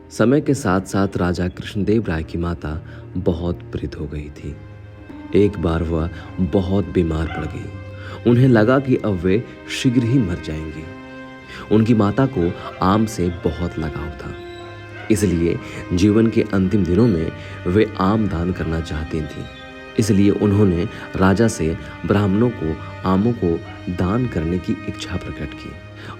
समय के साथ साथ राजा कृष्णदेव राय की माता बहुत वृद्ध हो गई थी। एक बार वह बहुत बीमार पड़ गई। उन्हें लगा कि अब वे शीघ्र ही मर जाएंगी। उनकी माता को आम से बहुत लगाव था, इसलिए जीवन के अंतिम दिनों में वे आम दान करना चाहती थीं। इसलिए उन्होंने राजा से ब्राह्मणों को आमों को दान करने की इच्छा प्रकट की।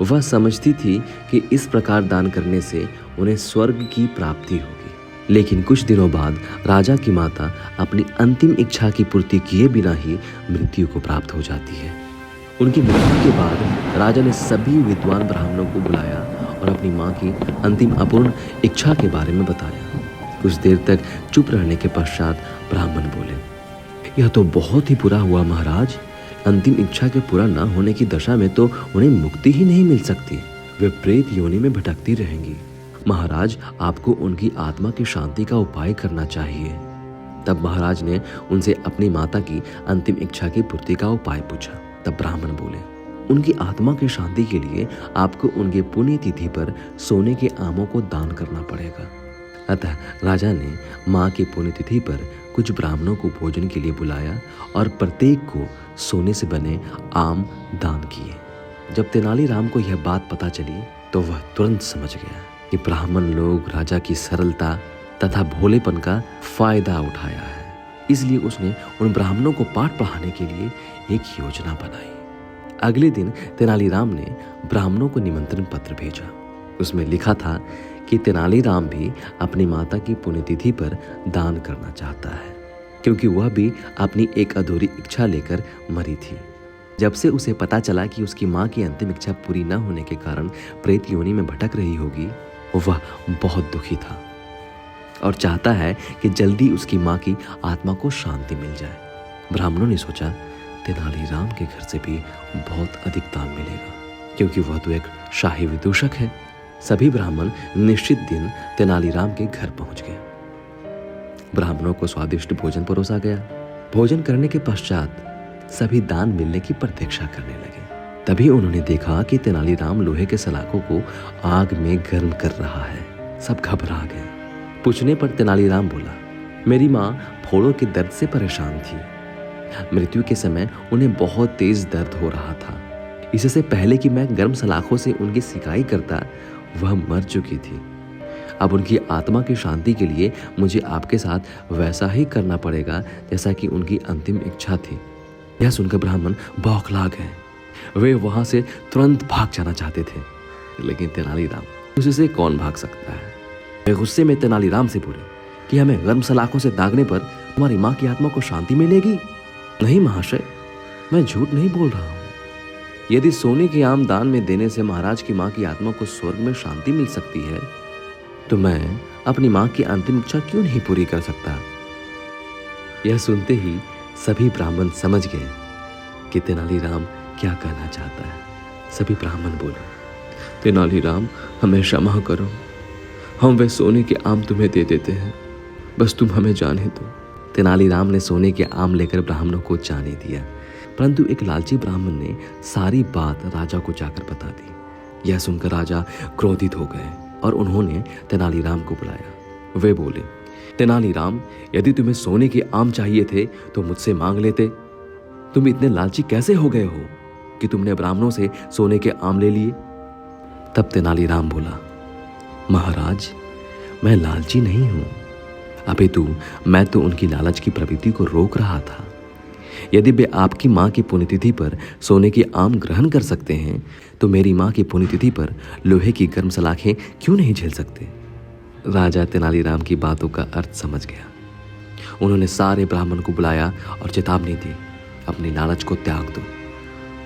वह समझती थी कि इस प्रकार दान करने से उन्हें स्वर्ग की प्राप्ति होगी। लेकिन कुछ दिनों बाद राजा की माता अपनी अंतिम इच्छा की पूर्ति किए बिना ही मृत्यु को प्राप्त हो जाती है। उनकी मृत्यु के बाद राजा ने सभी विद्वान ब्राह्मणों को बुलाया और अपनी मां की अंतिम अपूर्ण इच्छा के बारे में बताया। कुछ देर तक चुप रहने के पश्चात ब्राह्मण बोले, यह तो बहुत ही बुरा हुआ महाराज। अंतिम इच्छा के पूरा न होने की दशा में तो उन्हें मुक्ति ही नहीं मिल सकती। वे प्रेत योनि में भटकती रहेंगी। महाराज, आपको उनकी आत्मा की शांति का उपाय करना चाहिए। तब महाराज ने उनसे अपनी माता की अंतिम इच्छा की पूर्ति का उपाय पूछा। तब ब्राह्मण बोले, उनकी आत्मा की शांति के लिए आपको उनके पुण्य तिथि पर सोने के आमों को दान करना पड़ेगा। अतः राजा ने मां की पुण्यतिथि पर कुछ ब्राह्मणों को भोजन के लिए बुलाया और प्रत्येक को सोने से बने आम दान किए। जब तेनालीराम को यह बात पता चली तो वह तुरंत समझ गया कि ब्राह्मण लोग राजा की सरलता तथा भोलेपन का फायदा उठाया है। इसलिए उसने उन ब्राह्मणों को पाठ पढ़ाने के लिए एक योजना बनाई। अगले दिन तेनालीराम ने ब्राह्मणों को निमंत्रण पत्र भेजा। उसमें लिखा था कि तेनालीराम भी अपनी माता की पुण्यतिथि पर दान करना चाहता है, क्योंकि वह भी अपनी एक अधूरी इच्छा लेकर मरी थी। जब से उसे पता चला कि उसकी मां की अंतिम इच्छा पूरी न होने के कारण प्रेत योनि में भटक रही होगी, वह बहुत दुखी था और चाहता है कि जल्दी उसकी मां की आत्मा को शांति मिल जाए। ब्राह्मणों ने सोचा, तेनालीराम के घर से भी बहुत अधिक दान मिलेगा, क्योंकि वह तो एक शाही विदूषक है। सभी ब्राह्मण निश्चित दिन तेनालीराम के घर पहुंच गए। ब्राह्मणों को स्वादिष्ट भोजन परोसा गया। भोजन करने के पश्चात सभी दान मिलने की प्रतीक्षा करने लगे। तभी उन्होंने देखा कि तेनालीराम लोहे के सलाखों को आग में गर्म कर रहा है। सब घबरा गए। पूछने पर तेनालीराम बोला, मेरी माँ फोड़ों के दर्द से परेशान थी। मृत्यु के समय उन्हें बहुत तेज दर्द हो रहा था। इससे पहले कि मैं गर्म सलाखों से उनकी सिकाई करता, वह मर चुकी थी। अब उनकी आत्मा की शांति के लिए मुझे आपके साथ वैसा ही करना पड़ेगा जैसा कि उनकी अंतिम इच्छा थी। यह सुनकर ब्राह्मण बौखला गए। वे वहां से तुरंत भाग जाना चाहते थे, लेकिन तेनालीराम, उससे कौन भाग सकता है। वे गुस्से में तेनालीराम से बोले कि हमें गर्म सलाखों से दागने पर तुम्हारी माँ की आत्मा को शांति मिलेगी। नहीं महाशय, मैं झूठ नहीं बोल रहा हूँ। यदि सोने के आम दान में देने से महाराज की मां की आत्मा को स्वर्ग में शांति मिल सकती है, तो मैं अपनी मां की अंतिम इच्छा क्यों नहीं पूरी कर सकता। यह सुनते ही सभी ब्राह्मण समझ गए कि तेनालीराम क्या कहना चाहता है। सभी ब्राह्मण बोले, तेनालीराम, हमें क्षमा करो। हम वे सोने के आम तुम्हें दे देते हैं, बस तुम हमें जाने दो। तेनालीराम ने सोने के आम लेकर ब्राह्मणों को जाने दिया, परंतु एक लालची ब्राह्मण ने सारी बात राजा को जाकर बता दी। यह सुनकर राजा क्रोधित हो गए और उन्होंने तेनालीराम को बुलाया। वे बोले, तेनालीराम, यदि तुम्हें सोने के आम चाहिए थे तो मुझसे मांग लेते। तुम इतने लालची कैसे हो गए हो कि तुमने ब्राह्मणों से सोने के आम ले लिए। तब तेनालीराम बोला, महाराज, मैं लालची नहीं हूं, अपितु मैं तो उनकी लालच की प्रवृत्ति को रोक रहा था। यदि वे आपकी मां की पुण्यतिथि पर सोने के आम ग्रहण कर सकते हैं, तो मेरी मां की पुण्यतिथि पर लोहे की गर्म सलाखें क्यों नहीं झेल सकते। राजा तेनालीराम की बातों का अर्थ समझ गया। उन्होंने सारे ब्राह्मण को बुलाया और चेतावनी दी, अपनी लालच को त्याग दो,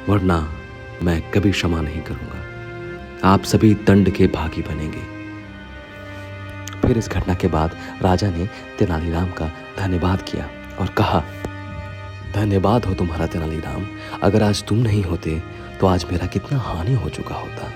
वरना मैं कभी क्षमा नहीं करूंगा। आप सभी दंड के भागी बनेंगे। फिर इस घटना के बाद राजा ने तेनालीराम का धन्यवाद किया और कहा, धन्यवाद हो तुम्हारा तेनालीराम। अगर आज तुम नहीं होते तो आज मेरा कितना हानि हो चुका होता।